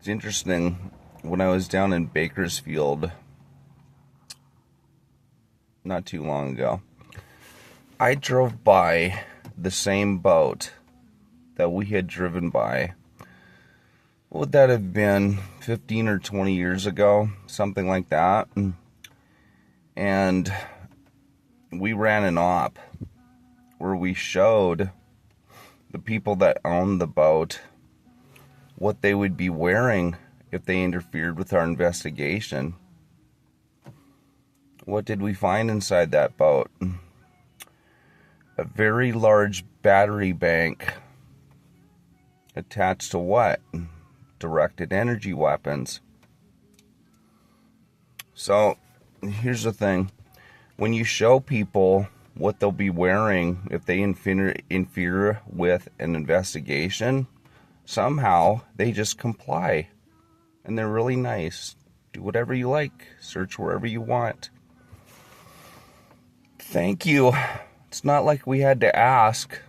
It's interesting. When I was down in Bakersfield not too long ago, I drove by the same boat that we had driven by. What would that have been? 15 or 20 years ago? Something like that. And we ran an op where we showed the people that owned the boat what they would be wearing if they interfered with our investigation. What did we find inside that boat? A very large battery bank attached to what? Directed energy weapons. So, here's the thing. When you show people what they'll be wearing if they interfere with an investigation, somehow they just comply. And they're really nice. Do whatever you like. Search wherever you want. Thank you. It's not like we had to ask.